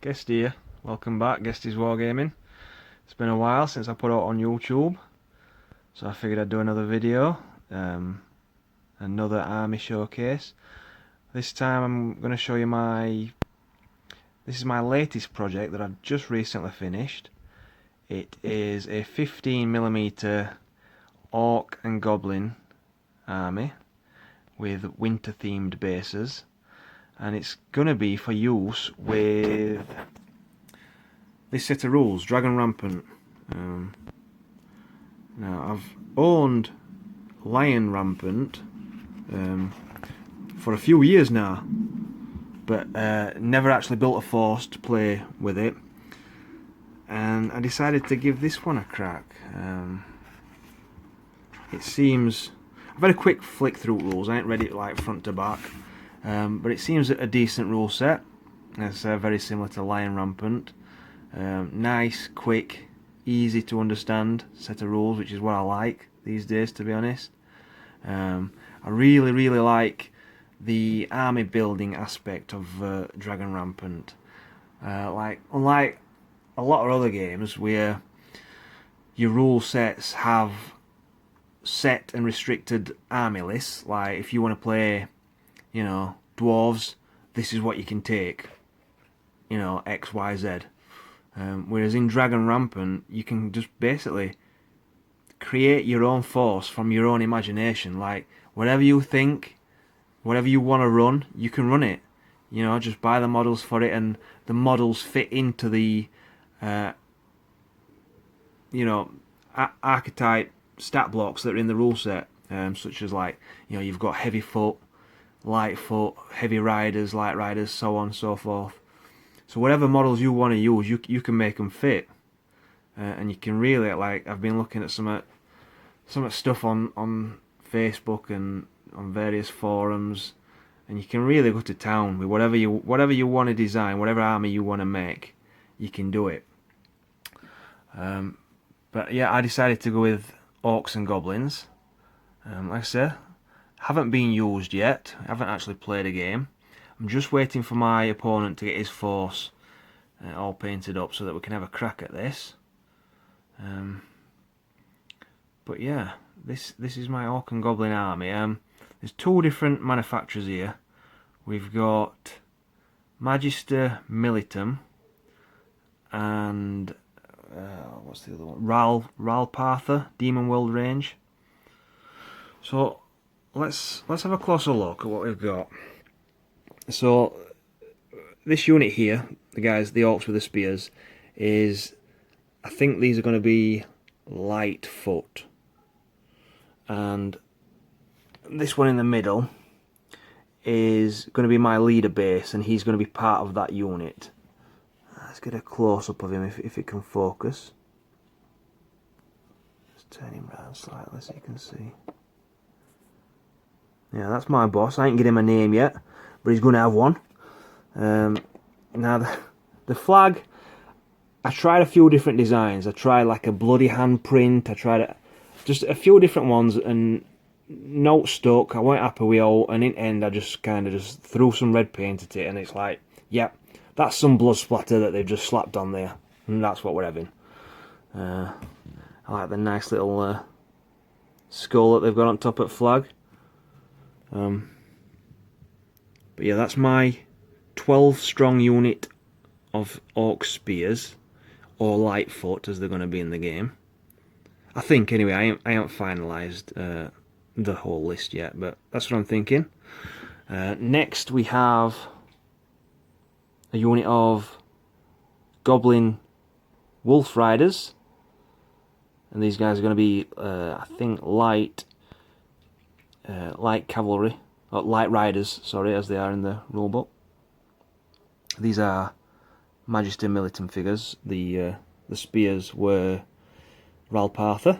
Guest here, welcome back, Guesty's Wargaming. It's been a while since I put out on YouTube, so I figured I'd do another video, another army showcase. This time I'm going to show you this is my latest project that I've just recently finished. It is a 15mm orc and goblin army with winter themed bases. And it's going to be for use with this set of rules, Dragon Rampant. Now I've owned Lion Rampant for a few years now, but never actually built a force to play with it, and I decided to give this one a crack. It seems, I've had a quick flick through rules, I ain't read it like front to back. But it seems a decent rule set. It's very similar to Lion Rampant. Nice, quick, easy to understand set of rules, which is what I like these days, to be honest. I really like the army building aspect of Dragon Rampant. Unlike a lot of other games where your rule sets have set and restricted army lists, like if you want to play, you know, dwarves, this is what you can take, you know, X, Y, Z. Whereas in Dragon Rampant, you can just basically create your own force from your own imagination. Like, whatever you think, whatever you want to run, you can run it. You know, just buy the models for it, and the models fit into the, you know, archetype stat blocks that are in the rule set, such as, like, you know, you've got heavy foot, light foot, heavy riders, light riders, so on and so forth. So whatever models you want to use, you can make them fit, and you can really, like, I've been looking at some stuff on Facebook and on various forums, and you can really go to town with whatever you want to design, whatever army you want to make, you can do it. But yeah, I decided to go with orcs and goblins. Like I said, haven't been used yet, I haven't actually played a game. I'm just waiting for my opponent to get his force all painted up so that we can have a crack at this. But yeah, this is my orc and goblin army. There's two different manufacturers here. We've got Magister Militum and what's the other one? Ralpartha Demon World range. So let's have a closer look at what we've got. So this unit here, the orcs with the spears, is, I think these are going to be light foot, and this one in the middle is going to be my leader base, and he's going to be part of that unit. Let's get a close up of him if it can focus. Just turn him around slightly so you can see. Yeah, that's my boss. I ain't get him a name yet, but he's going to have one. Now, the flag, I tried a few different designs. I tried like a bloody handprint. I tried just a few different ones, and no stuck. I weren't happy with all, and in the end, I just kind of just threw some red paint at it, and it's like, yep, that's some blood splatter that they've just slapped on there, and that's what we're having. I like the nice little skull that they've got on top of the flag. But yeah, that's my 12 strong unit of orc spears, or lightfoot as they're going to be in the game. I think anyway. I haven't finalised the whole list yet, but that's what I'm thinking. Next we have a unit of goblin wolf riders, and these guys are going to be I think light cavalry, or light riders, sorry, as they are in the rulebook. These are Magister Militum figures. The spears were Ralpartha.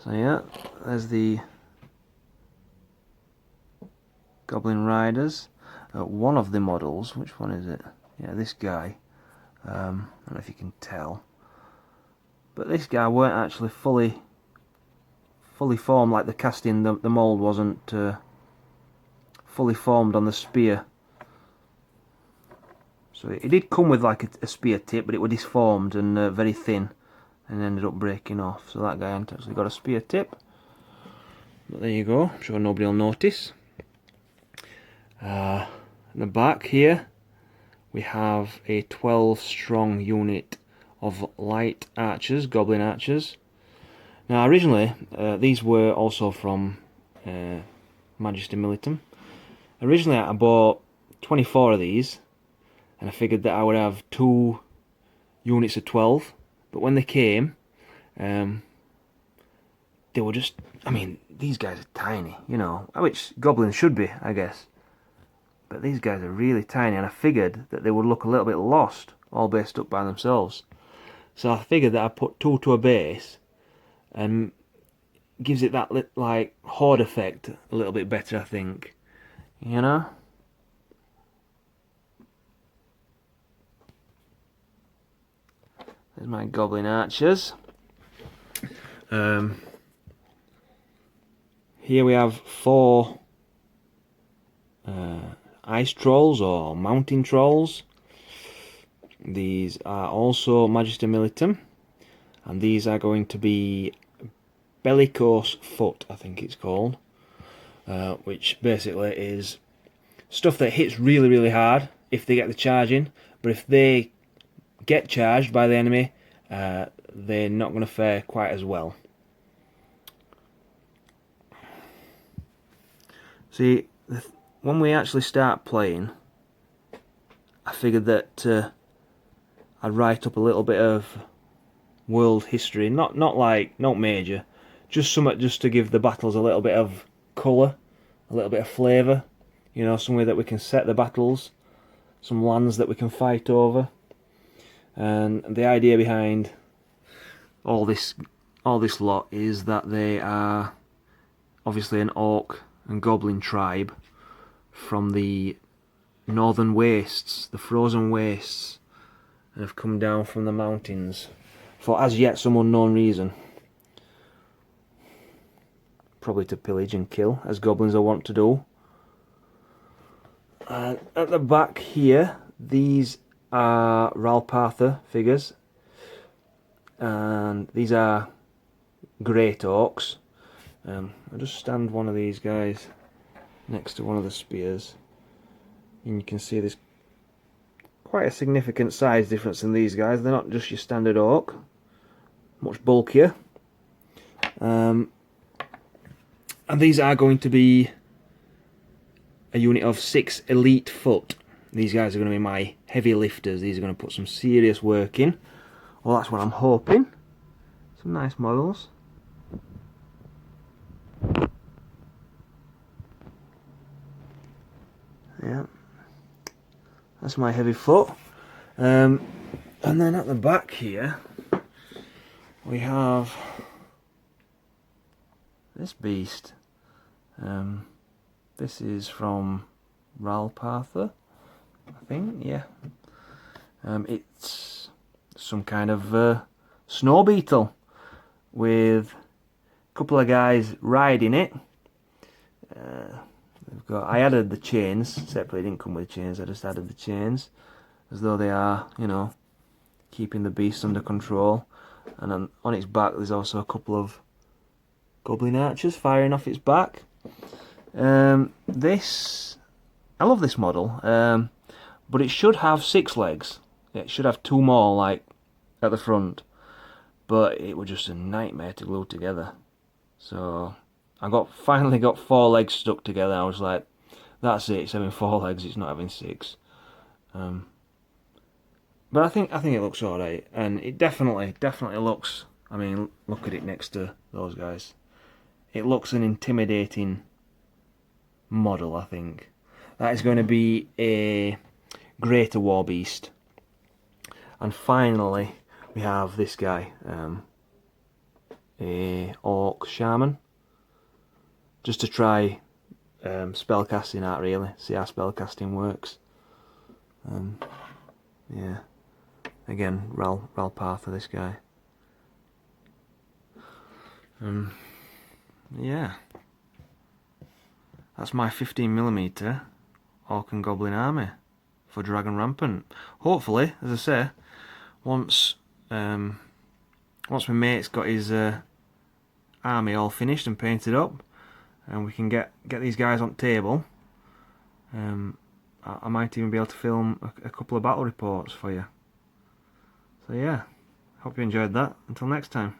So yeah, there's the goblin riders. One of the models, which one is it? Yeah, this guy. I don't know if you can tell, but this guy weren't actually fully formed, like the casting, the mould wasn't fully formed on the spear. So it did come with like a spear tip, but it was disformed and very thin, and ended up breaking off. So that guy hadn't actually got a spear tip. But there you go. I'm sure nobody will notice. In the back here, we have a 12 strong unit of light archers, goblin archers. Now originally, these were also from Magisterium Militum. Originally I bought 24 of these, and I figured that I would have 2 units of 12, but when they came, they were just, I mean, these guys are tiny, you know, which goblins should be, I guess. But these guys are really tiny, and I figured that they would look a little bit lost, all based up by themselves. So I figured that I'd put 2 to a base, and gives it that like horde effect a little bit better, I think. You know? There's my goblin archers. Here we have 4 ice trolls or mountain trolls. These are also Magister Militum, and these are going to be bellicose foot, I think it's called, which basically is stuff that hits really, really hard if they get the charge in, but if they get charged by the enemy, they're not going to fare quite as well. See, when we actually start playing, I figured that I'd write up a little bit of world history, not major, just something just to give the battles a little bit of colour, a little bit of flavour, you know, somewhere that we can set the battles, some lands that we can fight over. And the idea behind all this lot is that they are obviously an orc and goblin tribe from the northern wastes, the frozen wastes, and have come down from the mountains for as yet some unknown reason. Probably to pillage and kill, as goblins are wont to do. And at the back here, these are Ralpartha figures, and these are great orcs. I'll just stand one of these guys next to one of the spears, and you can see there's quite a significant size difference in these guys. They're not just your standard orc, much bulkier. And these are going to be a unit of 6 elite foot. These guys are going to be my heavy lifters. These are going to put some serious work in. Well, that's what I'm hoping. Some nice models. Yeah, that's my heavy foot. And then at the back here, we have this beast. This is from Ralpartha, I think, yeah. It's some kind of snow beetle with a couple of guys riding it. I added the chains separately. It didn't come with chains, I just added the chains as though they are, you know, keeping the beast under control. And on its back there's also a couple of goblin archers firing off its back. I love this model, but it should have 6 legs. It should have 2 more, like at the front, but it was just a nightmare to glue together. So I finally got 4 legs stuck together. I was like, that's it, it's having 4 legs, it's not having 6. But I think it looks alright, and it definitely looks, I mean, look at it next to those guys. It looks an intimidating model, I think. That is going to be a greater war beast. And finally, we have this guy, a orc shaman. Just to try spellcasting out, really, see how spellcasting works. Yeah, again, Ralpartha, this guy. Yeah, that's my 15mm orc and goblin army for Dragon Rampant. Hopefully, as I say, once my mate's got his army all finished and painted up, and we can get these guys on the table, I might even be able to film a couple of battle reports for you. So yeah, hope you enjoyed that. Until next time.